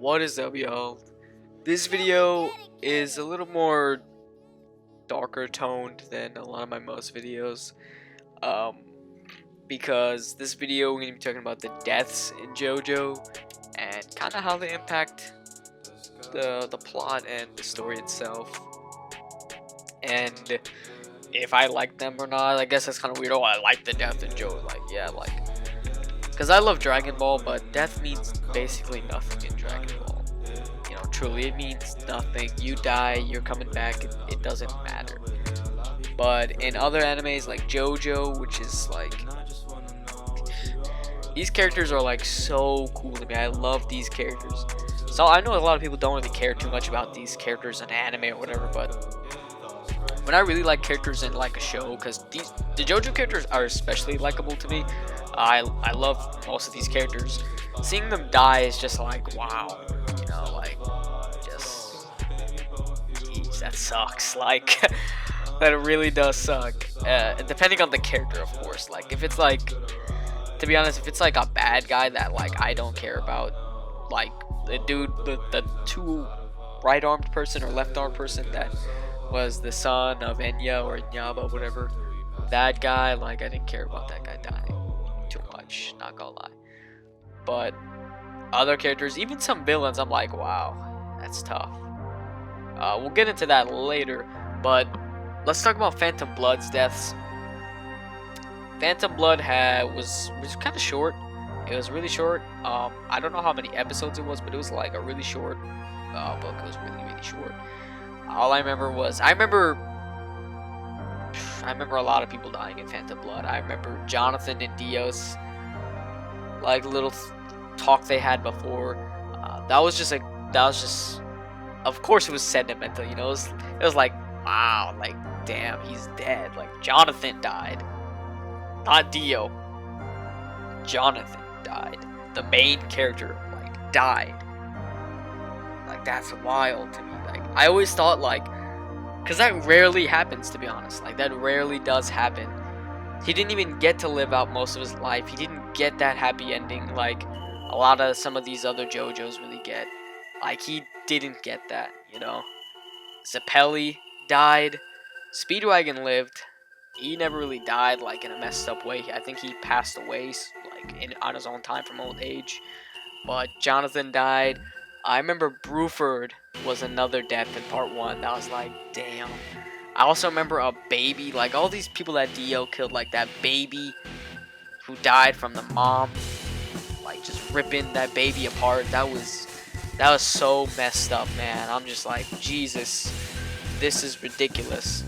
What is up, y'all? This video is a little more darker toned than a lot of my most videos, because this video we're gonna be talking about the deaths in JoJo and kind of how they impact the plot and the story itself, and if I like them or not. I guess that's kind of weird. Oh, I like the death in JoJo. Like, yeah, like, because I love Dragon Ball, but death means basically nothing in Dragon Ball. You know, truly, it means nothing. You die, you're coming back, it doesn't matter. But in other animes like JoJo, which is like, these characters are like so cool to me. I love these characters. So I know a lot of people don't really care too much about these characters in anime or whatever, but when I really like characters in like a show, because the JoJo characters are especially likable to me. I love most of these characters. Seeing them die is just like, wow, you know, like, just, jeez, that sucks. Like, that really does suck. Depending on the character, of course. Like, if it's like, to be honest, if it's like a bad guy that like I don't care about, like the dude, the two right-armed person or left-armed person that was the son of Enya or Nyaba, whatever, that guy, like, I didn't care about that guy dying too much, not gonna lie. But other characters, even some villains, I'm like, wow, that's tough. We'll get into that later, but let's talk about Phantom Blood's deaths. Phantom Blood was kind of short. It was really short. I don't know how many episodes it was, but it was like a really short book. It was really short. All I remember was I remember a lot of people dying in Phantom Blood. I remember Jonathan and Dios, like, little talk they had before. That was just, of course it was sentimental, you know. It was like, wow, like, damn, he's dead. Like, Jonathan died, not Dio. Jonathan died. The main character, like, died. Like, that's wild to me. Like, I always thought, like, because that rarely happens, to be honest. Like, that rarely does happen. He didn't even get to live out most of his life. He didn't get that happy ending like a lot of some of these other JoJos really get. Like, he didn't get that, you know. Zeppeli died. Speedwagon lived. He never really died, like, in a messed up way. I think he passed away, like, on his own time from old age. But Jonathan died. I remember Bruford was another death in part 1. That was like, damn. I also remember a baby, like all these people that Dio killed, like that baby who died from the mom, like just ripping that baby apart. That was so messed up, man. I'm just like, Jesus, this is ridiculous.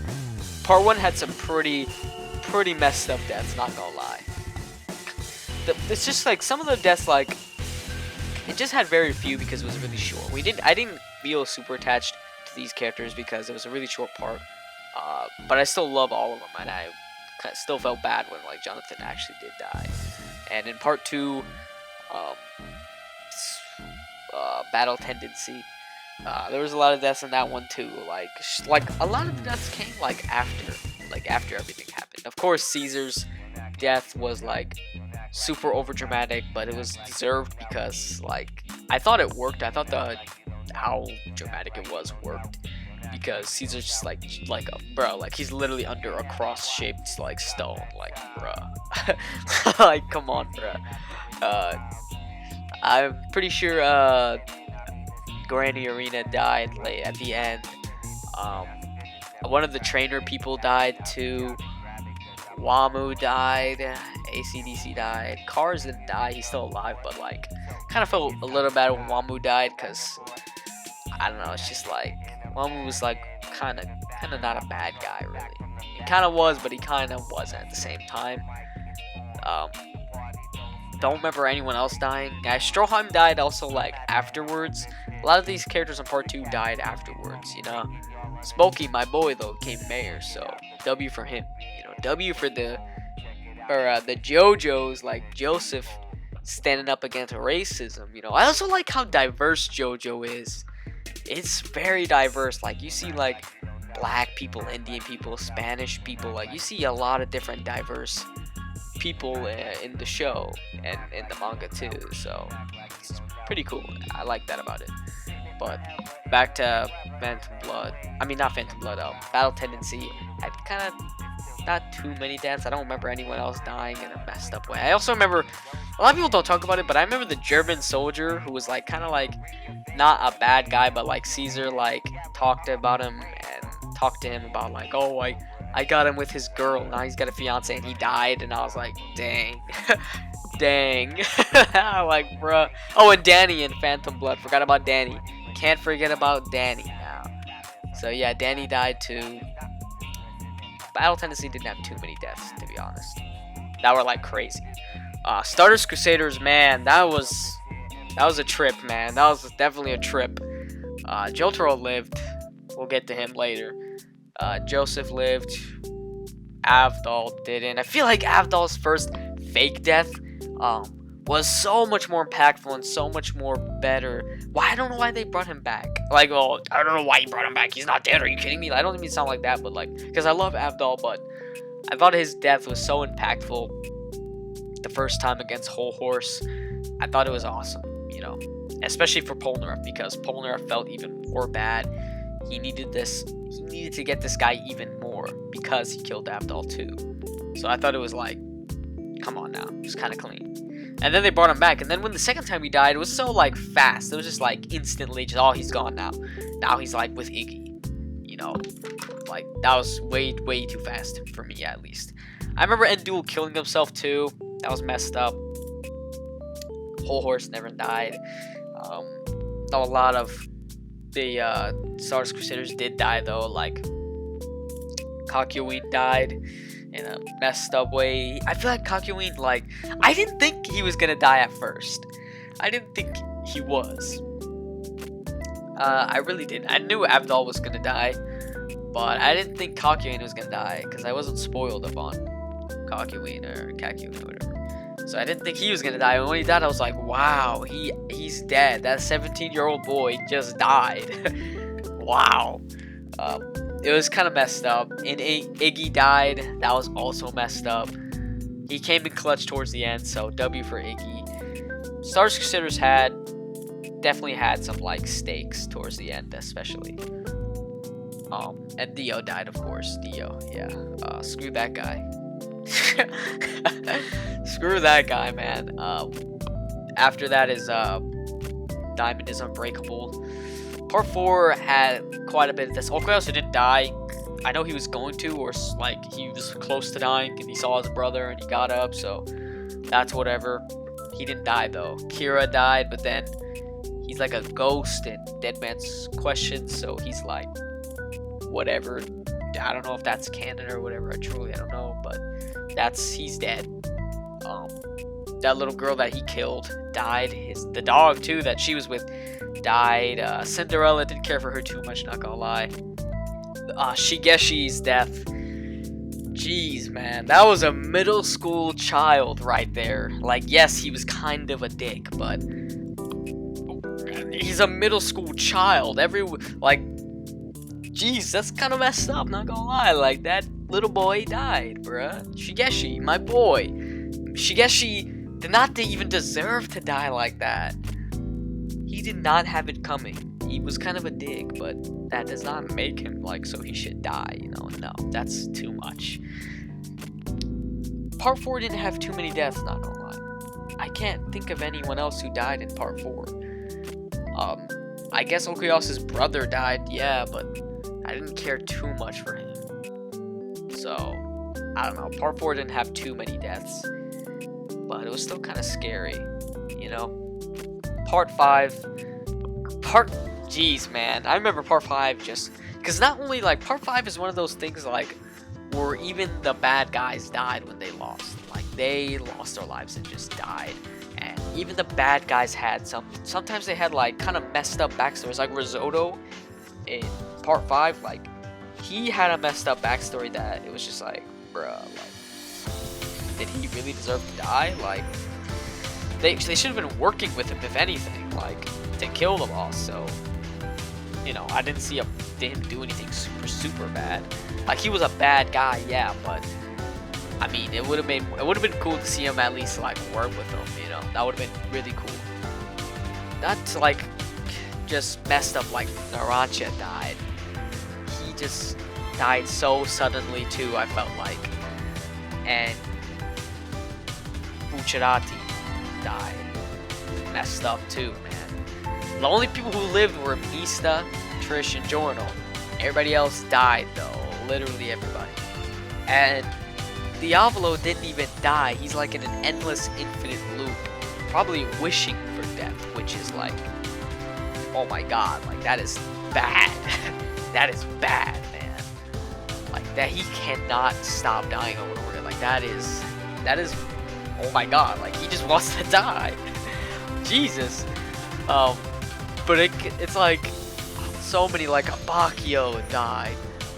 Part 1 had some pretty messed up deaths, not gonna lie. It's just like some of the deaths, like, it just had very few because it was really short. I didn't feel super attached to these characters because it was a really short part. But I still love all of them, and I still felt bad when, like, Jonathan actually did die. And in part 2, Battle Tendency, there was a lot of deaths in that one too. Like a lot of the deaths came like after everything happened. Of course, Caesar's death was like super over dramatic, but it was deserved because, like, I thought it worked. I thought how dramatic it was worked because Caesar's just like a bro, like, he's literally under a cross-shaped like stone, like, bruh. Like, come on, bruh. I'm pretty sure Granny Arena died late at the end. One of the trainer people died too. Wamu died. ACDC died. Cars didn't die. He's still alive, but, like, kind of felt a little bad when Wamu died because, I don't know, it's just like Wamu was like kind of not a bad guy, really. He kind of was, but he kind of wasn't at the same time. Don't remember anyone else dying. Yeah, Stroheim died also, like, afterwards. A lot of these characters in part 2 died afterwards, you know. Smokey, my boy, though, became mayor, so W for him. You know, W for the JoJos, like Joseph, standing up against racism. You know, I also like how diverse JoJo is. It's very diverse. Like, you see, like, black people, Indian people, Spanish people. Like, you see a lot of different diverse people in the show and in the manga too. So it's pretty cool. I like that about it. But back to Phantom Blood. I mean, not Phantom Blood. Battle Tendency. I kind of not too many deaths. I don't remember anyone else dying in a messed up way. I also remember a lot of people don't talk about it, but I remember the German soldier who was like kind of like not a bad guy, but like Caesar like talked about him and talked to him about like, oh, I got him with his girl. Now he's got a fiance and he died. And I was like, dang. Dang. Like, bruh. Oh, and Danny in Phantom Blood. Forgot about Danny. Can't forget about Danny now. So yeah, Danny died too. Battle Tendency didn't have too many deaths, to be honest. That were like crazy. Stardust Crusaders, man, that was a trip, man. That was definitely a trip. Jotaro lived. We'll get to him later. Joseph lived. Avdol didn't. I feel like Avdol's first fake death was so much more impactful and so much more better. I don't know why they brought him back. Like, oh, I don't know why you brought him back. He's not dead. Are you kidding me? I don't mean to sound like that, but like, because I love Avdol, but I thought his death was so impactful the first time against Whole Horse. I thought it was awesome, you know, especially for Polnareff, because Polnareff felt even more bad. He needed to get this guy even more because he killed Avdol too. So I thought it was like, come on now, it was kind of clean. And then they brought him back, and then when the second time he died, it was so like fast. It was just like instantly, just oh, he's gone now. Now he's like with Iggy, you know, like that was way too fast for me at least. I remember Endul killing himself too. That was messed up. Whole Horse never died. A lot of the Stardust Crusaders did die though. Like Kakyoin died in a messed up way. I feel like Kakyoin, like, I didn't think he was gonna die at first. I didn't think he was. I really didn't. I knew Avdol was gonna die, but I didn't think Kakyoin was gonna die because I wasn't spoiled upon Kakyoin or Kakyoin or whatever. So I didn't think he was gonna die. And when he died, I was like, wow, he's dead. That 17-year-old boy just died. Wow. It was kind of messed up. And Iggy died. That was also messed up. He came in clutch towards the end, so W for Iggy. Stardust Crusaders definitely had some like stakes towards the end, especially. And Dio died, of course. Dio, yeah. Screw that guy. Screw that guy, man. After that is Diamond is Unbreakable. Part 4 had quite a bit of this. Okuyasu didn't die. I know he was going to, or like he was close to dying, and he saw his brother and he got up, so that's whatever. He didn't die though. Kira died, but then he's like a ghost in Dead Man's Questions, so he's like whatever. I don't know if that's canon or whatever. I don't know, but he's dead. That little girl that he killed died. The dog too that she was with died. Cinderella didn't care for her too much, not gonna lie. Shigeshi's death. Jeez, man, that was a middle school child right there. Like, yes, he was kind of a dick, but he's a middle school child. Jeez, that's kind of messed up, not gonna lie. Like, that little boy died, bruh. Shigeshi, my boy. Shigeshi did not even deserve to die like that. He did not have it coming. He was kind of a dick, but that does not make him like so he should die, you know? No, that's too much. Part 4 didn't have too many deaths, not gonna lie. I can't think of anyone else who died in Part 4. I guess Okuyasu's brother died, yeah, but I didn't care too much for him. So, I don't know. Part 4 didn't have too many deaths, but it was still kind of scary, you know? Part 5, jeez, man, I remember Part 5 just, because not only, like, Part 5 is one of those things, like, where even the bad guys died when they lost. Like, they lost their lives and just died. And even the bad guys had sometimes they had, like, kind of messed up backstories. Like, Risotto in Part 5, like, he had a messed up backstory that it was just like, bruh, like, did he really deserve to die? Like, they should have been working with him, if anything, like, to kill the boss. So, you know, I didn't see him do anything super bad. Like, he was a bad guy, yeah, but I mean, it would have been cool to see him at least like work with him. You know, that would have been really cool. not to, like, just messed up like Narancia died. He just died so suddenly too, I felt like. And Bucciarati died. Messed up too, man. The only people who lived were Mista, Trish, and Giorno. Everybody else died though. Literally everybody. And Diavolo didn't even die. He's like in an endless, infinite loop. Probably wishing for death, which is like, oh my god, like that is bad. That is bad, man. Like that he cannot stop dying over and over again. Like that is, oh my god, like he just wants to die. Jesus. But it's like so many, like Bacchio died.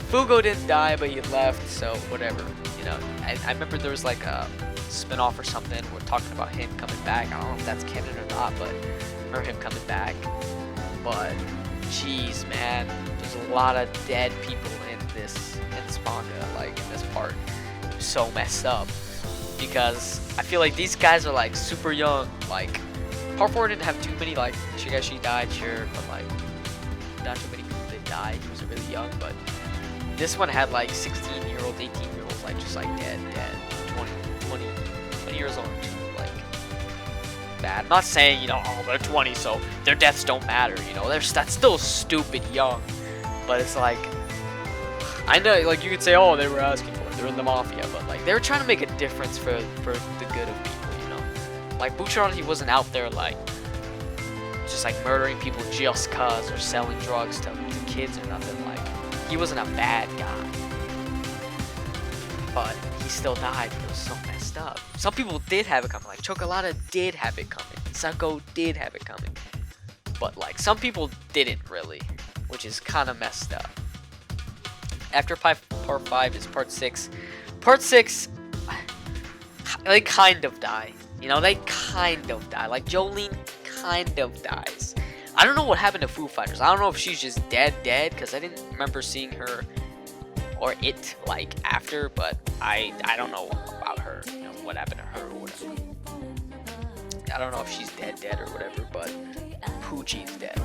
Fugo didn't die, but he left, so whatever. You know, I remember there was like a spin-off or something. We're talking about him coming back. I don't know if that's canon or not, but I remember him coming back. But jeez, man, there's a lot of dead people in this manga, like in this part. So messed up because I feel like these guys are like super young. Like part 4 didn't have too many, like Shigeshi died, sure, but like not too many people that died. He was really young, but this one had like 16-year-olds, 18-year-olds, like just like dead, 20 years old, like bad. I'm not saying, you know, oh, they're 20, so their deaths don't matter, you know, that's still stupid young, but it's like, I know, like you could say, oh, they were asking for it, they're in the mafia, but like they were trying to make a difference for the good of people, you know, like Bucciarati, he wasn't out there like just like murdering people just cause or selling drugs to kids or nothing. Like he wasn't a bad guy, but he still died. It was so messed up. Some people did have it coming, like Chocolata did have it coming, Sako did have it coming, but like some people didn't really, which is kind of messed up. After part 5 is part 6. Part 6, they kind of die. You know, they kind of die. Like Jolene kind of dies. I don't know what happened to Foo Fighters. I don't know if she's just dead, because I didn't remember seeing her or it like after, but I don't know about her. You know, what happened to her or whatever. I don't know if she's dead or whatever, but Poochie's dead.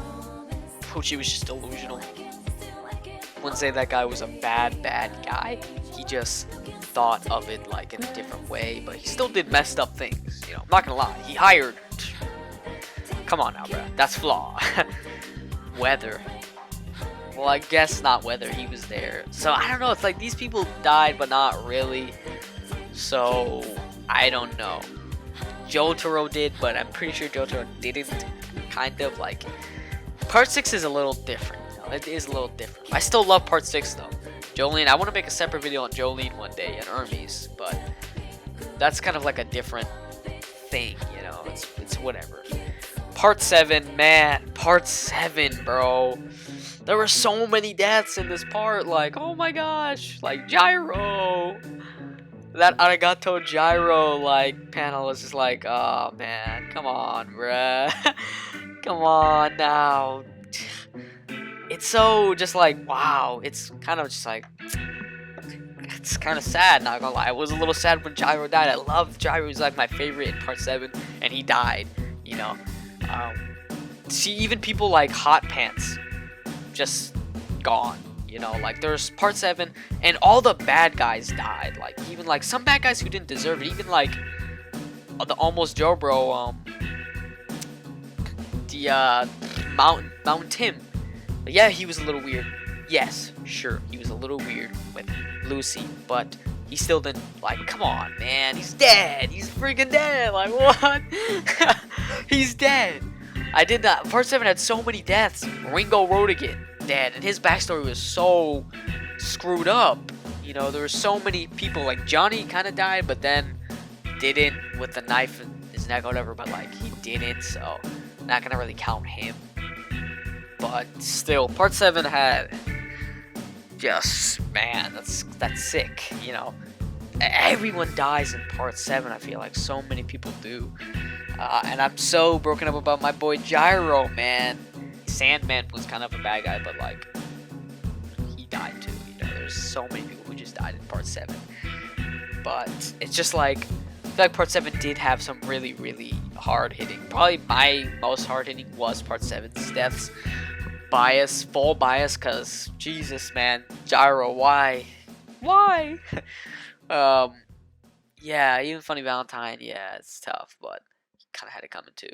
Poochie was just delusional. I wouldn't say that guy was a bad guy. He just thought of it like in a different way, but he still did messed up things. You know, I'm not gonna lie. He hired. Come on now, bro. That's flaw. Weather. Well, I guess not Weather. He was there. So I don't know. It's like these people died, but not really. So I don't know. Jotaro did, but I'm pretty sure Jotaro didn't. Kind of like. Part 6 is a little different. It is a little different. I still love part 6 though. Jolene, I want to make a separate video on Jolene one day and Hermes, but that's kind of like a different thing, you know. It's whatever. Part 7, man, part 7, bro. There were so many deaths in this part, like, oh my gosh, like Gyro. That Arigato Gyro, like, panel is just like, oh man, come on, bruh. Come on now. It's so just like, wow, it's kind of just like, it's kind of sad, not gonna lie. I was a little sad when Gyro died. I loved Gyro. He was like my favorite in part 7, and he died, you know. See, even people like Hot Pants, just gone, you know. Like, there's part 7, and all the bad guys died. Like, even like some bad guys who didn't deserve it. Even like the Almost Joe Bro, the Mountain Tim. Yeah, he was a little weird. Yes, sure, he was a little weird with Lucy, but he still didn't, like, come on, man, he's dead. He's freaking dead. Like, what? He's dead. I did that. Part 7 had so many deaths. Ringo Rodigan dead, and his backstory was so screwed up. You know, there were so many people. Like, Johnny kind of died, but then didn't with the knife in his neck or whatever, but, like, he didn't, so not gonna really count him. But still, part 7 had just, man, that's sick, you know. Everyone dies in part 7, I feel like. So many people do. And I'm so broken up about my boy Gyro, man. Sandman was kind of a bad guy, but, like, he died too, you know. There's so many people who just died in part 7. But it's just like, feel like part 7 did have some really, really hard hitting. Probably my most hard hitting was part 7's deaths. Bias, full bias, cause Jesus, man, Gyro, why? Yeah, even Funny Valentine, yeah, it's tough, but kind of had it coming too.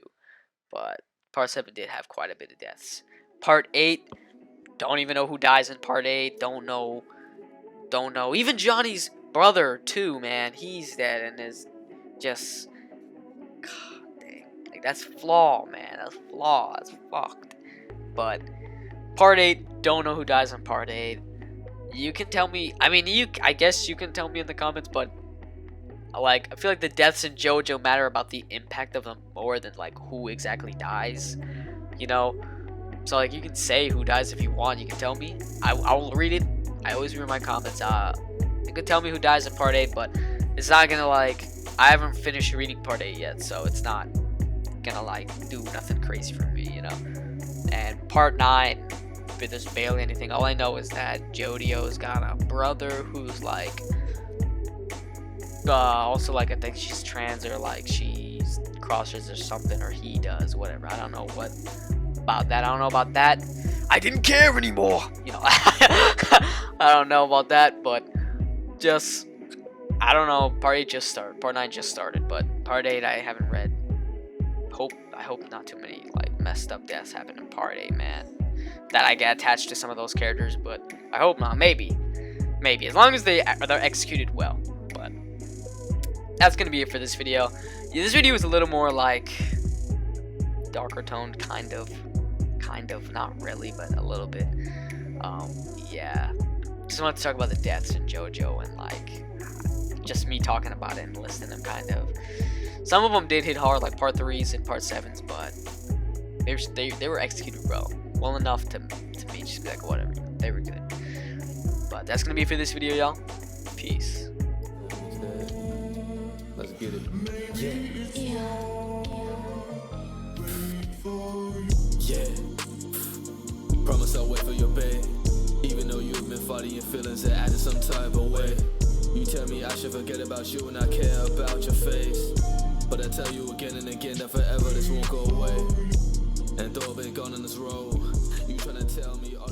But part 7 did have quite a bit of deaths. Part 8, don't even know who dies in part 8. Don't know. Even Johnny's brother too, man, he's dead and is just, God dang, like that's flaw, man. That's flaw. That's fucked. But part 8, don't know who dies in part 8. You can tell me. I mean, I guess you can tell me in the comments, but like, I feel like the deaths in JoJo matter about the impact of them more than like who exactly dies, you know. So like, you can say who dies if you want. You can tell me. I will read it. I always read my comments. You can tell me who dies in part 8, but it's not gonna like. I haven't finished reading part 8 yet, so it's not gonna like do nothing crazy for me, you know. And part 9, but there's barely anything. All I know is that JoJo's got a brother who's like, also like, I think she's trans, or like she's crosses or something, or he does, whatever. I don't know what about that. I don't know about that. I didn't care anymore, you know. I don't know about that, but just, I don't know. Part 8 just started. Part 9 just started, but part 8 I haven't read. I hope not too many like messed up deaths happen in part 8, man. That I get attached to some of those characters, but I hope not. Maybe, as long as they're executed well. But that's gonna be it for this video. Yeah, this video was a little more like darker toned, kind of, not really, but a little bit. Yeah, just wanted to talk about the deaths in JoJo and like just me talking about it and listing them. Kind of, some of them did hit hard, like part 3s and part 7s, but they were executed well enough to me just be like, whatever, they were good. But that's gonna be it for this video, y'all. Peace. Let's get it. Yeah. Promise I'll wait for your babe. Even though you've been fighting your feelings and acting some type of way. You tell me I should forget about you and I care about your face. But I tell you again and again that forever this won't go away. And though I've been gone on this road, you tryna tell me all